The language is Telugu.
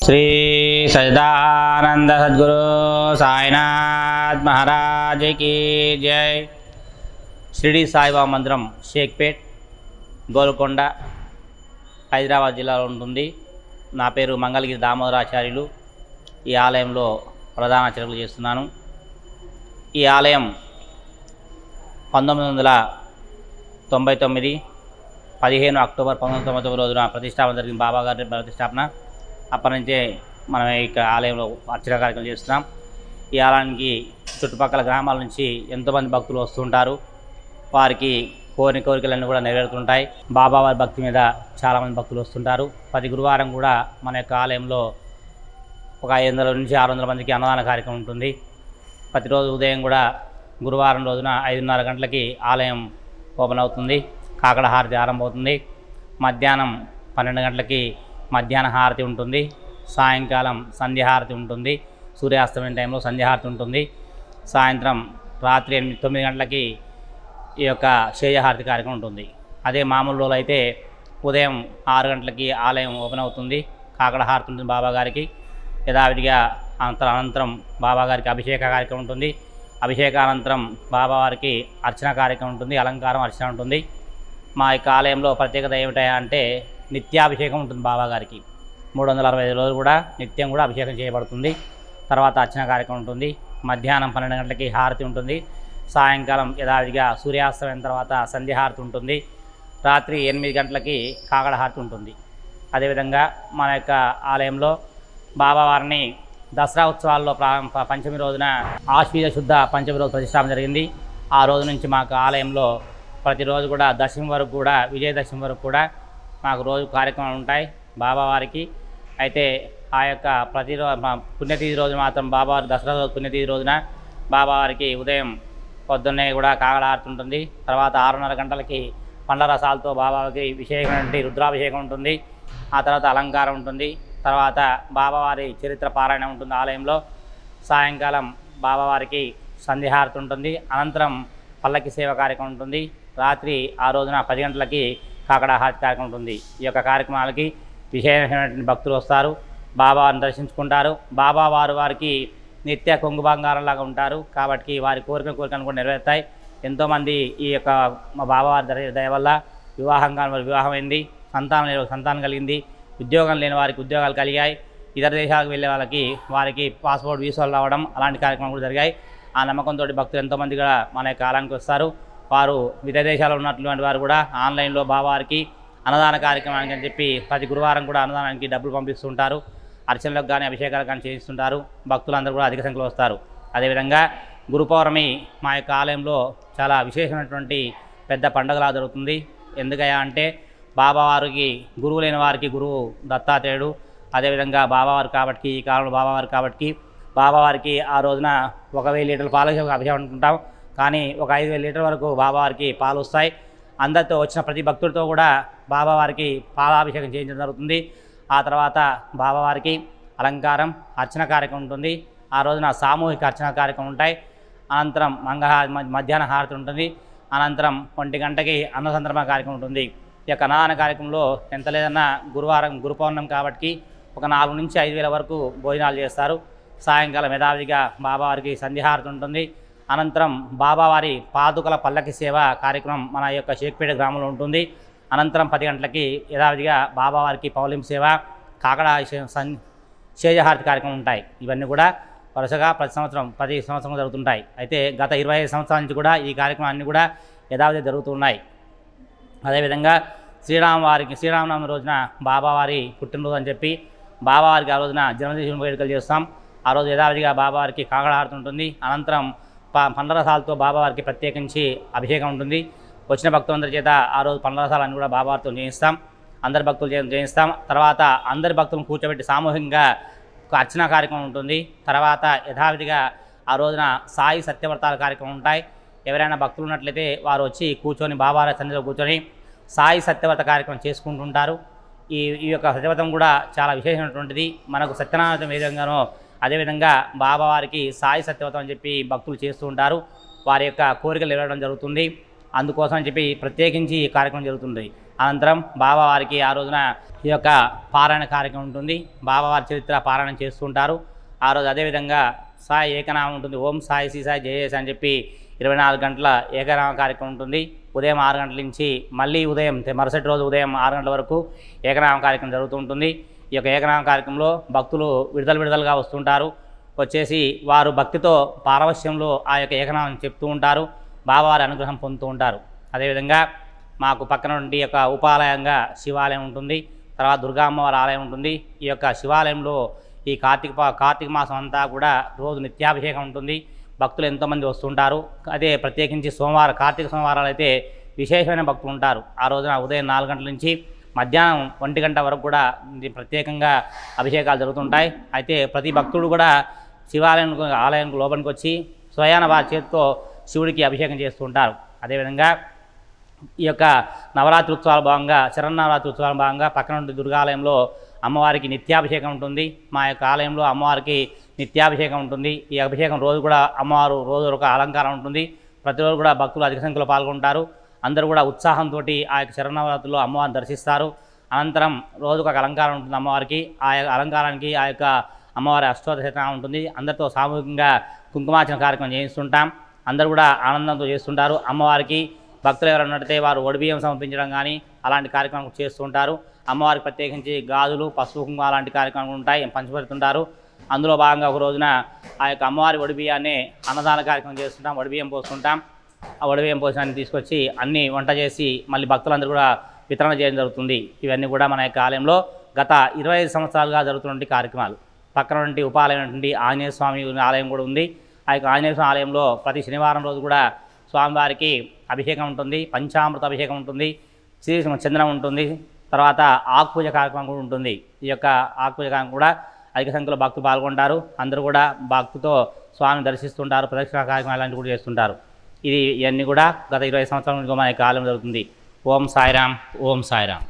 శ్రీ సచిదానంద సద్గురు సాయినాథ్ మహారాజ్ की జై। షిరిడి సాయిబాబా మందిరం షేక్పేట్ గోల్కొండ హైదరాబాద్ జిల్లాలో ఉంటుంది। నా పేరు మంగళగిరి దామోదరాచార్యులు। ఈ ఆలయంలో ప్రధాన అర్చకులు చేస్తున్నాను। ఈ ఆలయం 1999 15 అక్టోబర్ 1999 రోజున ప్రతిష్టాపన జరిగింది। బాబా గారి ప్రతిష్టాపన అప్పటి నుంచే మనం ఈ ఆలయంలో అర్చన కార్యక్రమం చేస్తున్నాం। ఈ ఆలయానికి చుట్టుపక్కల గ్రామాల నుంచి ఎంతోమంది భక్తులు వస్తుంటారు। వారికి కోరిన కోరికలన్నీ కూడా నెరవేరుతుంటాయి। బాబా వారి భక్తి మీద చాలామంది భక్తులు వస్తుంటారు। ప్రతి గురువారం కూడా మన యొక్క ఆలయంలో ఒక 500 నుంచి 600 మందికి అన్నదాన కార్యక్రమం ఉంటుంది। ప్రతిరోజు ఉదయం కూడా గురువారం రోజున 5:30 గంటలకి ఆలయం ఓపెన్ అవుతుంది। కాకడ హారతి ఆరంభమవుతుంది। మధ్యాహ్నం 12 గంటలకి మధ్యాహ్న హారతి ఉంటుంది। సాయంకాలం సంధ్యాహారతి ఉంటుంది। సూర్యాస్తమయం టైంలో సంధ్యాహారతి ఉంటుంది। సాయంత్రం రాత్రి 9 గంటలకి ఈ యొక్క శేషహారతి కార్యక్రమం ఉంటుంది। అదే మామూలు రోజులు అయితే ఉదయం 6 గంటలకి ఆలయం ఓపెన్ అవుతుంది। కాకడ హారతి ఉంటుంది బాబా గారికి। యథావిధిగా అనంతరం బాబా గారికి అభిషేక కార్యక్రమం ఉంటుంది। అభిషేకానంతరం బాబావారికి అర్చన కార్యక్రమం ఉంటుంది। అలంకారం అర్చన ఉంటుంది। మా యొక్క ఆలయంలో ప్రత్యేకత ఏమిటా అంటే నిత్యాభిషేకం ఉంటుంది బాబా గారికి। 365 రోజులు కూడా నిత్యం కూడా అభిషేకం చేయబడుతుంది। తర్వాత అర్చన కార్యక్రమం ఉంటుంది। మధ్యాహ్నం 12 గంటలకి హారతి ఉంటుంది। సాయంకాలం యథావిధిగా సూర్యాస్తమయం తర్వాత సంధ్యాహారతి ఉంటుంది। రాత్రి 8 గంటలకి కాకడ హారతి ఉంటుంది। అదేవిధంగా మన యొక్క ఆలయంలో బాబావారిని దసరా ఉత్సవాల్లో పంచమి రోజున ఆశ్వీజ శుద్ధ పంచమి రోజు ప్రతిష్టాపన జరిగింది। ఆ రోజు నుంచి మాకు ఆలయంలో ప్రతిరోజు కూడా దశమి వరకు కూడా విజయదశమి వరకు కూడా మాకు రోజు కార్యక్రమాలు ఉంటాయి బాబావారికి। అయితే ఆ యొక్క పుణ్యతిథి రోజు మాత్రం బాబావారి దసరా రోజు పుణ్యతిథి రోజున బాబావారికి ఉదయం పొద్దున్నే కూడా కాకడ హారతి ఉంటుంది। తర్వాత 6:30 గంటలకి పండ్ల రసాలతో బాబావారికి విశేషమైన రుద్రాభిషేకం ఉంటుంది। ఆ తర్వాత అలంకారం ఉంటుంది। తర్వాత బాబావారి చరిత్ర పారాయణ ఉంటుంది ఆలయంలో। సాయంకాలం బాబావారికి సంధ్యాహారతి ఉంటుంది। అనంతరం పల్లకి సేవ కార్యక్రమం ఉంటుంది। రాత్రి ఆ రోజున 10 గంటలకి కాకడ హారతి కార్యక్రమం ఉంటుంది। ఈ యొక్క కార్యక్రమాలకి విశేషమైనటువంటి భక్తులు వస్తారు, బాబావారిని దర్శించుకుంటారు। బాబా వారికి నిత్య కొంగు బంగారంలాగా ఉంటారు కాబట్టి వారి కోరికను కూడా నెరవేరుతాయి। ఎంతోమంది ఈ యొక్క మా బాబావారి దయ వల్ల వివాహమైంది, సంతానం కలిగింది, ఉద్యోగం లేని వారికి ఉద్యోగాలు కలిగాయి, ఇతర దేశాలకు వెళ్ళే వారికి పాస్పోర్ట్ వీసాలు రావడం అలాంటి కార్యక్రమాలు కూడా జరిగాయి। ఆ నమ్మకంతో భక్తులు ఎంతోమంది కూడా మన యొక్క ఆలయానికి వస్తారు। వారు విదేశ దేశాల్లో ఉన్నటువంటి వారు కూడా ఆన్లైన్లో బాబావారికి అన్నదాన కార్యక్రమానికి అని చెప్పి ప్రతి గురువారం కూడా అన్నదానానికి డబ్బులు పంపిస్తుంటారు। అర్చనలకు కానీ అభిషేకాలకు కానీ చేయిస్తుంటారు। భక్తులందరూ కూడా అధిక సంఖ్యలో వస్తారు। అదేవిధంగా గురు పౌర్ణమి మా యొక్క ఆలయంలో చాలా విశేషమైనటువంటి పెద్ద పండుగలా జరుగుతుంది। ఎందుకయ్యా అంటే బాబావారికి గురువు లేని వారికి గురువు దత్తాత్రేయుడు, అదేవిధంగా బాబావారు కాబట్టి ఈ కాలంలో బాబావారికి ఆ రోజున 1000 లీటర్ల పాలు అభిషేకం అనుకుంటాం, కానీ ఒక 5000 లీటర్ల వరకు బాబావారికి పాలు వస్తాయి। అందరితో వచ్చిన ప్రతి భక్తుడితో కూడా బాబావారికి పాలాభిషేకం చేయించడం జరుగుతుంది। ఆ తర్వాత బాబావారికి అలంకారం అర్చన కార్యక్రమం ఉంటుంది। ఆ రోజున సామూహిక అర్చన కార్యక్రమం ఉంటాయి। అనంతరం మధ్యాహ్న హారతి ఉంటుంది। అనంతరం 1 గంటకి అన్నసంతర్పణ కార్యక్రమం ఉంటుంది। ఈ యొక్క అన్నదాన కార్యక్రమంలో ఎంత లేదన్నా గురు పౌర్ణమి కాబట్టి ఒక 4 నుంచి 5,000 వరకు భోజనాలు చేస్తారు। సాయంకాలం యథావిధిగా బాబావారికి సంధ్యాహారతి ఉంటుంది। అనంతరం బాబావారి పాదుకల పల్లకి సేవ కార్యక్రమం మన యొక్క షేక్పేట గ్రామంలో ఉంటుంది। అనంతరం 10 గంటలకి యథావిధిగా బాబావారికి పౌలింపు సేవ, కాకడ శేషహారతి కార్యక్రమం ఉంటాయి। ఇవన్నీ కూడా వరుసగా ప్రతి సంవత్సరం జరుగుతుంటాయి। అయితే గత 25 సంవత్సరాల నుంచి కూడా ఈ కార్యక్రమాన్ని కూడా యథావిధిగా జరుగుతున్నాయి। అదేవిధంగా శ్రీరామనవమి రోజున బాబావారి పుట్టినరోజు అని చెప్పి బాబావారికి ఆ రోజున జన్మదిన వేడుకలు చేస్తాం। ఆ రోజు యథావిధిగా బాబావారికి కాకడ హారతి ఉంటుంది। అనంతరం పండ్ల రసాలతో బాబావారికి ప్రత్యేకించి అభిషేకం ఉంటుంది। వచ్చిన భక్తులందరి చేత ఆ రోజు పండ్ల రసాలన్నీ కూడా బాబావారితో చేయిస్తాం, అందరి భక్తులు చేయిస్తాం। తర్వాత అందరి భక్తులను కూర్చోబెట్టి సామూహికంగా ఒక అర్చన కార్యక్రమం ఉంటుంది। తర్వాత యథావిధిగా ఆ రోజున సాయి సత్యవ్రతాల కార్యక్రమం ఉంటాయి। ఎవరైనా భక్తులు ఉన్నట్లయితే వారు వచ్చి కూర్చొని బాబావారి సన్నిధిలో కూర్చొని సాయి సత్యవ్రత కార్యక్రమం చేసుకుంటుంటారు। ఈ యొక్క సత్యవ్రతం కూడా చాలా విశేషమైనటువంటిది। మనకు సత్యనారాయణ ఏ విధంగానో అదేవిధంగా బాబావారికి సాయి సత్యవ్రతం అని చెప్పి భక్తులు చేస్తూ ఉంటారు। వారి యొక్క కోరికలు నెరవేరడం జరుగుతుంది। అందుకోసం అని చెప్పి ప్రత్యేకించి ఈ కార్యక్రమం జరుగుతుంది। అనంతరం బాబావారికి ఆ రోజున ఈ యొక్క పారాయణ కార్యక్రమం ఉంటుంది. బాబావారి చరిత్ర పారాయణం చేస్తుంటారు ఆ రోజు. అదేవిధంగా సాయి ఏకనామం ఉంటుంది. ఓం సాయి శ్రీ సాయి జయ అని చెప్పి 24 గంటల ఏకనామ కార్యక్రమం ఉంటుంది. ఉదయం 6 గంటల నుంచి మళ్ళీ మరుసటి రోజు ఉదయం 6 గంటల వరకు ఏకనామ కార్యక్రమం జరుగుతూ ఉంటుంది. ఈ యొక్క ఏకనామ కార్యక్రమంలో భక్తులు విడుదలుగా వస్తుంటారు. వచ్చేసి వారు భక్తితో పారవశ్యంలో ఆ యొక్క ఏకనామం చెప్తూ ఉంటారు. బాబావారి అనుగ్రహం పొందుతూ ఉంటారు. అదేవిధంగా మాకు పక్కన నుండి యొక్క ఉపాలయంగా శివాలయం ఉంటుంది. తర్వాత దుర్గా అమ్మవారి ఆలయం ఉంటుంది. ఈ యొక్క శివాలయంలో ఈ కార్తీక మాసం అంతా కూడా రోజు నిత్యాభిషేకం ఉంటుంది. భక్తులు ఎంతోమంది వస్తుంటారు. అదే ప్రత్యేకించి కార్తీక సోమవారాలు అయితే విశేషమైన భక్తులు ఉంటారు. ఆ రోజున ఉదయం 4 గంటల నుంచి మధ్యాహ్నం 1 గంట వరకు కూడా ప్రత్యేకంగా అభిషేకాలు జరుగుతుంటాయి. అయితే ప్రతి భక్తుడు కూడా ఆలయానికి లోపలికి వచ్చి స్వయాన వారి చేతితో శివుడికి అభిషేకం చేస్తుంటారు. అదేవిధంగా ఈ యొక్క నవరాత్రి ఉత్సవాల భాగంగా శరన్నవరాత్రి ఉత్సవాల భాగంగా పక్కన నుండి దుర్గాలయంలో అమ్మవారికి నిత్యాభిషేకం ఉంటుంది. మా యొక్క ఆలయంలో అమ్మవారికి నిత్యాభిషేకం ఉంటుంది. ఈ అభిషేకం రోజు కూడా అమ్మవారు రోజు ఒక అలంకారం ఉంటుంది. ప్రతిరోజు కూడా భక్తులు అధిక సంఖ్యలో పాల్గొంటారు. అందరూ కూడా ఉత్సాహంతో ఆ యొక్క శరన్నవరాత్రిలో అమ్మవారిని దర్శిస్తారు. అనంతరం రోజుకు ఒక అలంకారం ఉంటుంది అమ్మవారికి. ఆ అలంకారానికి ఆ యొక్క అమ్మవారి అష్టోత్తరం ఉంటుంది. అందరితో సామూహికంగా కుంకుమార్చన కార్యక్రమం చేయిస్తుంటాం. అందరూ కూడా ఆనందంతో చేస్తుంటారు. అమ్మవారికి భక్తులు ఎవరైనా ఉన్నట్టయితే వారు ఒడిబియ్యం సమర్పించడం కానీ అలాంటి కార్యక్రమం చేస్తుంటారు. అమ్మవారికి ప్రత్యేకించి గాజులు, పసుపు, కుంకుమ అలాంటి కార్యక్రమాలు ఉంటాయి, పంచిపెడుతుంటారు. అందులో భాగంగా ఒక రోజున ఆ యొక్క అమ్మవారి ఒడిబియ్యాన్ని అన్నదాన కార్యక్రమం చేస్తుంటాం. ఒడిబియ్యం పోస్తుంటాం. ఆ ఒడిబియ్యం పోసాన్ని తీసుకొచ్చి అన్నీ వంట చేసి మళ్ళీ భక్తులందరూ కూడా వితరణ చేయడం జరుగుతుంది. ఇవన్నీ కూడా మన యొక్క ఆలయంలో గత 25 సంవత్సరాలుగా జరుగుతున్న కార్యక్రమాలు. పక్కన నుండి ఉపాలయం నుండి ఆంజనేయ స్వామి ఆలయం కూడా ఉంది. ఆ యొక్క ఆంజనేయ స్వామి ఆలయంలో ప్రతి శనివారం రోజు కూడా స్వామివారికి అభిషేకం ఉంటుంది. పంచామృత అభిషేకం ఉంటుంది. శ్రీ చందనం ఉంటుంది. తర్వాత ఆకుపూజ కార్యక్రమం కూడా ఉంటుంది. ఈ యొక్క ఆకుపూజ కార్యక్రమం కూడా అధిక సంఖ్యలో భక్తులు పాల్గొంటారు. అందరూ కూడా భక్తితో స్వామిని దర్శిస్తుంటారు. ప్రదక్షిణ కార్యక్రమాలు అలాంటివి కూడా చేస్తుంటారు. ఇవన్నీ కూడా గత 20 సంవత్సరాల నుంచి మన యొక్క ఆలయం జరుగుతుంది. ఓం సాయిరామ్, ఓం సాయిరామ్.